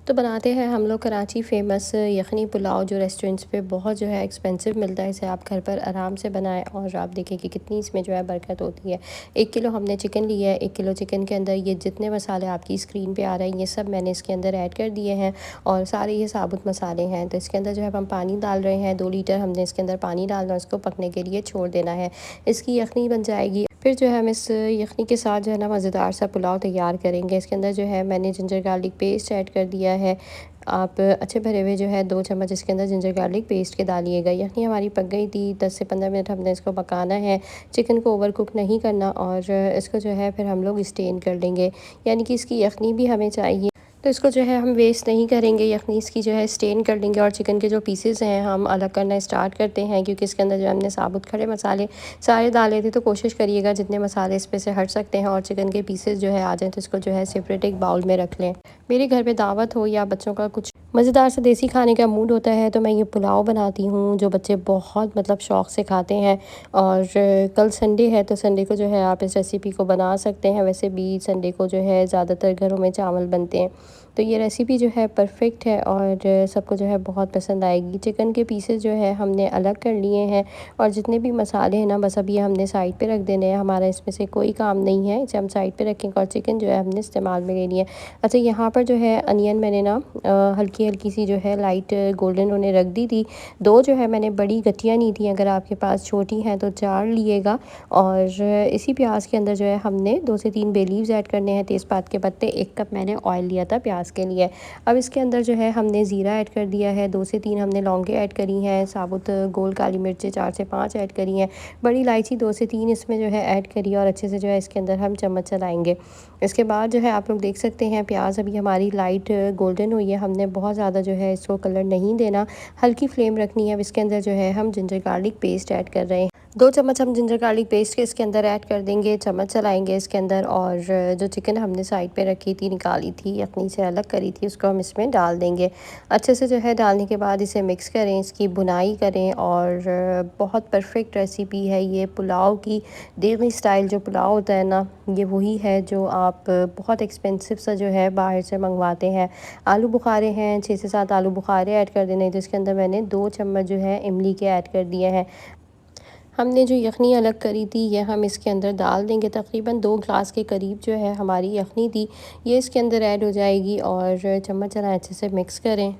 तो बनाते हैं हम लोग कराची फ़ेमस यखनी पुलाव, जो रेस्टोरेंट्स पे बहुत जो है एक्सपेंसिव मिलता है। इसे आप घर पर आराम से बनाएं और आप देखें कि कितनी इसमें जो है बरकत होती है। 1 किलो हमने चिकन लिया है। 1 किलो चिकन के अंदर ये जितने मसाले आपकी स्क्रीन पे आ रहे हैं, ये सब मैंने इसके अंदर ऐड कर दिए हैं और सारे ये साबुत मसाले हैं। तो इसके अंदर जो है हम पानी डाल रहे हैं। 2 लीटर हमने इसके अंदर पानी डालना है, इसको पकने के लिए छोड़ देना है। इसकी यखनी बन जाएगी। फिर जो है हम इस यखनी के साथ जो है ना मज़ेदार सा पुलाव तैयार करेंगे। इसके अंदर जो है मैंने जिंजर गार्लिक पेस्ट ऐड कर दिया है। आप अच्छे भरे हुए जो है 2 चम्मच इसके अंदर जिंजर गार्लिक पेस्ट के डालिएगा। यखनी हमारी पक गई थी। 10 से 15 मिनट हमने इसको पकाना है। चिकन को ओवर कुक नहीं करना और इसको जो है फिर हम लोग स्टेन कर लेंगे, यानी कि इसकी यखनी भी हमें चाहिए। तो इसको जो है हम वेस्ट नहीं करेंगे, यखनी इसकी जो है स्टेन कर लेंगे। और चिकन के जो पीसेस हैं हम अलग करना स्टार्ट करते हैं, क्योंकि इसके अंदर जो हमने साबुत खड़े मसाले सारे डाले थे। तो कोशिश करिएगा जितने मसाले इस पे से हट सकते हैं और चिकन के पीसेस जो है आ जाएँ, तो इसको जो है सेपरेट एक बाउल में रख लें। मेरे घर पे दावत हो या बच्चों का कुछ मज़ेदार से देसी खाने का मूड होता है, तो मैं ये पुलाव बनाती हूँ, जो बच्चे बहुत मतलब शौक़ से खाते हैं। और कल संडे है, तो संडे को जो है आप इस रेसिपी को बना सकते हैं। वैसे भी संडे को जो है ज़्यादातर घरों में चावल बनते हैं, तो ये रेसिपी जो है परफेक्ट है और सबको जो है बहुत पसंद आएगी। चिकन के पीसेस जो है हमने अलग कर लिए हैं और जितने भी मसाले हैं ना, बस अभी हमने साइड पे रख देने हैं। हमारा इसमें से कोई काम नहीं है, इसे हम साइड पे रखेंगे और चिकन जो है हमने इस्तेमाल में लेनी है। अच्छा, यहाँ पर जो है अनियन मैंने ना हल्की हल्की सी जो है लाइट गोल्डन होने रख दी थी। 2 जो है मैंने बड़ी गट्टियाँ ली थी, अगर आपके पास छोटी हैं तो 4 लिएगा। और इसी प्याज के अंदर जो है हमने 2 से 3 बे लीव्स ऐड करने हैं, तेज़पात के पत्ते, 1 कप मैंने ऑयल लिया था प्याज के लिए। अब इसके अंदर जो है हमने ज़ीरा ऐड कर दिया है। 2 से 3 हमने लौंगे ऐड करी हैं। साबुत गोल काली मिर्चें 4 से 5 ऐड करी हैं। बड़ी इलायची 2 से 3 इसमें जो है ऐड करी और अच्छे से जो है इसके अंदर हम चम्मच चलाएंगे। इसके बाद जो है आप लोग देख सकते हैं प्याज अभी हमारी लाइट गोल्डन हुई है। हमने बहुत ज़्यादा जो है इसको कलर नहीं देना, हल्की फ्लेम रखनी है। अब इसके अंदर जो है हम जिंजर गार्लिक पेस्ट ऐड कर रहे हैं। 2 चम्मच हम जिंजर गार्लिक पेस्ट के इसके अंदर ऐड कर देंगे। चम्मच चलाएंगे इसके अंदर और जो चिकन हमने साइड पे रखी थी, निकाली थी, यखनी से अलग करी थी, उसको हम इसमें डाल देंगे। अच्छे से जो है डालने के बाद इसे मिक्स करें, इसकी भुनाई करें और बहुत परफेक्ट रेसिपी है ये पुलाव की। देगी स्टाइल जो पुलाव होता है ना, ये वही है जो आप बहुत एक्सपेंसिव सा जो है बाहर से मंगवाते हैं। आलू बुखारे हैं, 6 से 7 आलू बुखारे ऐड कर देने। तो इसके अंदर मैंने 2 चम्मच जो है इमली के ऐड कर दिए हैं। हमने जो यखनी अलग करी थी, ये हम इसके अंदर डाल देंगे। तकरीबन 2 ग्लास के करीब जो है हमारी यखनी थी, ये इसके अंदर ऐड हो जाएगी और चम्मच चलाएं, अच्छे से मिक्स करें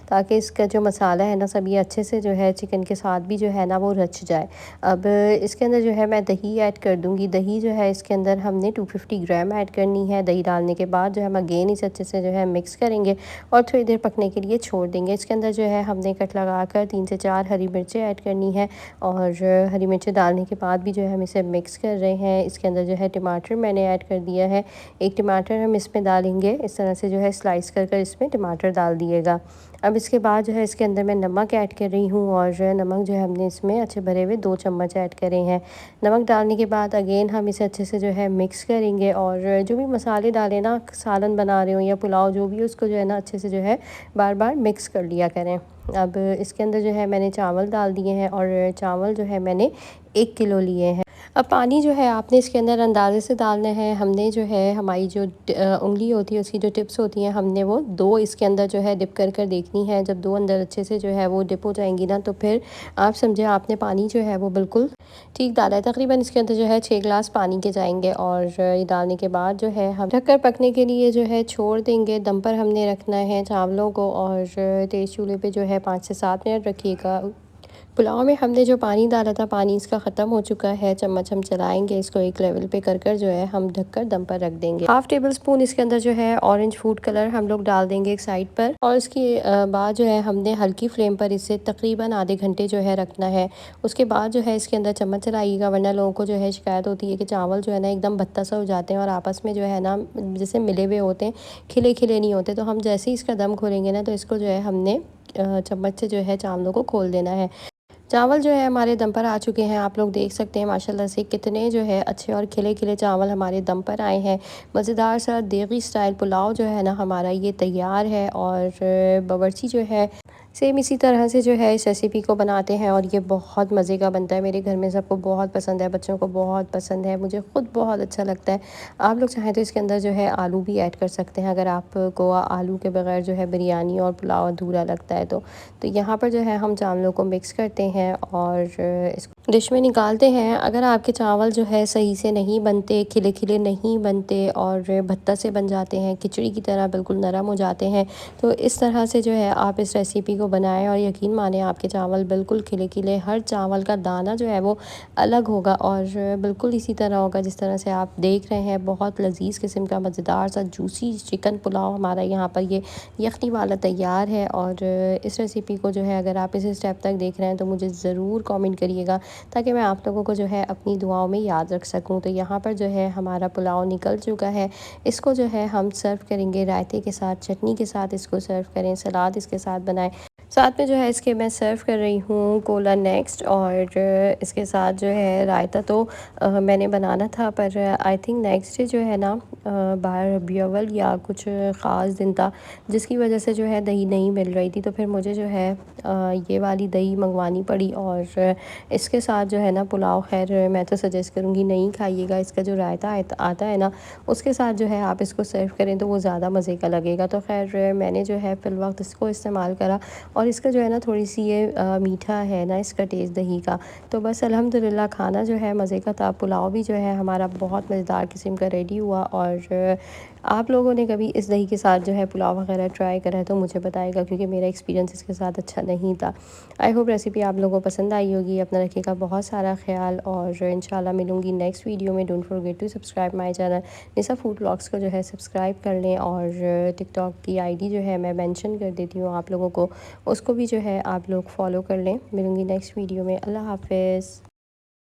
ताकि इसका जो मसाला है ना सब ये अच्छे से जो है चिकन के साथ भी जो है ना वो रच जाए। अब इसके अंदर जो है मैं दही ऐड कर दूंगी। दही जो है इसके अंदर हमने 250 ग्राम ऐड करनी है। दही डालने के बाद जो है हम अगेन इसे अच्छे से जो है मिक्स करेंगे और थोड़ी देर पकने के लिए छोड़ देंगे। इसके अंदर जो है हमने कट लगा कर 3 से 4 हरी मिर्चें ऐड करनी है और हरी मिर्चें डालने के बाद भी जो है हम इसे मिक्स कर रहे हैं। इसके अंदर जो है टमाटर मैंने ऐड कर दिया है। 1 टमाटर हम इसमें डालेंगे। इस तरह से जो है स्लाइस कर कर इसमें टमाटर डाल दिएगा। अब इसके बाद जो है इसके अंदर मैं नमक ऐड कर रही हूँ और नमक जो है हमने इसमें अच्छे भरे हुए 2 चम्मच ऐड करे हैं। नमक डालने के बाद अगेन हम इसे अच्छे से जो है मिक्स करेंगे और जो भी मसाले डालें ना, सालन बना रहे हो या पुलाव जो भी, उसको जो है ना अच्छे से जो है बार बार मिक्स कर लिया करें। अब इसके अंदर जो है मैंने चावल डाल दिए हैं और चावल जो है मैंने 1 किलो लिए हैं। अब पानी जो है आपने इसके अंदर अंदाजे से डालना है। हमने जो है हमारी जो उंगली होती है, उसकी जो टिप्स होती हैं, हमने वो 2 इसके अंदर जो है डिप कर कर देखनी है। जब 2 अंदर अच्छे से जो है वो डिप हो जाएंगी ना, तो फिर आप समझे आपने पानी जो है वो बिल्कुल ठीक डाला है। तकरीबन इसके अंदर जो है 6 ग्लास पानी के जाएंगे और ये डालने के बाद जो है हम ढककर पकने के लिए जो है छोड़ देंगे। दम पर हमने रखना है चावलों को और तेज़ चूल्हे पे जो है 5 से 7 मिनट रखिएगा। पुलाव में हमने जो पानी डाला था, पानी इसका ख़त्म हो चुका है। चम्मच हम चलाएंगे, इसको एक लेवल पे कर कर जो है हम ढककर दम पर रख देंगे। हाफ टेबल स्पून इसके अंदर जो है ऑरेंज फूड कलर हम लोग डाल देंगे एक साइड पर और इसके बाद जो है हमने हल्की फ्लेम पर इसे तकरीबन आधे घंटे जो है रखना है। उसके बाद जो है इसके अंदर चम्मच चलाइएगा, वरना लोगों को जो है शिकायत होती है कि चावल जो है ना एकदम भत्ता सा हो जाते हैं और आपस में जो है ना जैसे मिले हुए होते हैं, खिले खिले नहीं होते। तो हम जैसे ही इसका दम खोलेंगे ना, तो इसको जो है हमने चम्मच से जो है चावलों को खोल देना है। चावल जो है हमारे दम पर आ चुके हैं। आप लोग देख सकते हैं माशाल्लाह से कितने जो है अच्छे और खिले खिले चावल हमारे दम पर आए हैं। मज़ेदार सा देगी स्टाइल पुलाव जो है ना हमारा ये तैयार है और बावर्ची जो है सेम इसी तरह से जो है इस रेसिपी को बनाते हैं और ये बहुत मज़े का बनता है। मेरे घर में सबको बहुत पसंद है, बच्चों को बहुत पसंद है, मुझे खुद बहुत अच्छा लगता है। आप लोग चाहें तो इसके अंदर जो है आलू भी ऐड कर सकते हैं, अगर आपको आलू के बगैर जो है बिरयानी और पुलाव अधूरा लगता है तो यहाँ पर जो है हम चावलों को मिक्स करते हैं और इसको डिश में निकालते हैं। अगर आपके चावल जो है सही से नहीं बनते, खिले खिले नहीं बनते और भत्ता से बन जाते हैं, खिचड़ी की तरह बिल्कुल नरम हो जाते हैं, तो इस तरह से जो है आप इस रेसिपी को बनाएं और यकीन माने आपके चावल बिल्कुल खिले खिले, हर चावल का दाना जो है वो अलग होगा और बिल्कुल इसी तरह होगा जिस तरह से आप देख रहे हैं। बहुत लजीज किस्म का मज़ेदार सा जूसी चिकन पुलाव हमारा यहाँ पर ये यखनी वाला तैयार है। और इस रेसिपी को जो है अगर आप इस स्टेप तक देख रहे हैं तो मुझे ज़रूर कमेंट करिएगा, ताकि मैं आप लोगों को जो है अपनी दुआओं में याद रख सकूं। तो यहाँ पर जो है हमारा पुलाव निकल चुका है, इसको जो है हम सर्व करेंगे रायते के साथ, चटनी के साथ इसको सर्व करें, सलाद इसके साथ बनाएं। साथ में जो है इसके मैं सर्व कर रही हूँ कोला नेक्स्ट, और इसके साथ जो है रायता तो मैंने बनाना था, पर आई थिंक नेक्स्ट डे जो है ना बाहर ब्योवल या कुछ ख़ास दिन था जिसकी वजह से जो है दही नहीं मिल रही थी, तो फिर मुझे जो है ये वाली दही मंगवानी पड़ी। और इसके साथ जो है ना पुलाव, खैर मैं तो सजेस्ट करूँगी नहीं खाइएगा, इसका जो रायता आता है ना उसके साथ जो है आप इसको सर्व करें तो वो ज़्यादा मज़े का लगेगा। तो खैर मैंने जो है फ़िल वक्त इसको इस्तेमाल करा, और इसका जो है ना थोड़ी सी ये मीठा है ना इसका टेस्ट दही का। तो बस अल्हम्दुलिल्लाह खाना जो है मज़े का था, पुलाव भी जो है हमारा बहुत मज़ेदार किस्म का रेडी हुआ। और आप लोगों ने कभी इस दही के साथ जो है पुलाव वगैरह ट्राई करा है तो मुझे बताएगा, क्योंकि मेरा एक्सपीरियंस इसके साथ अच्छा नहीं था। आई होप रेसिपी आप लोगों को पसंद आई होगी। अपना रखिएगा बहुत सारा ख्याल, और इंशाल्लाह मिलूंगी नेक्स्ट वीडियो में। Don't forget to subscribe my channel Nisa food vlogs को जो है सब्सक्राइब कर लें, और टिकटॉक की आईडी जो है मैं मेंशन कर देती हूँ आप लोगों को, उसको भी जो है आप लोग फॉलो कर लें। मिलूंगी नेक्स्ट वीडियो में। अल्लाह हाफिज़।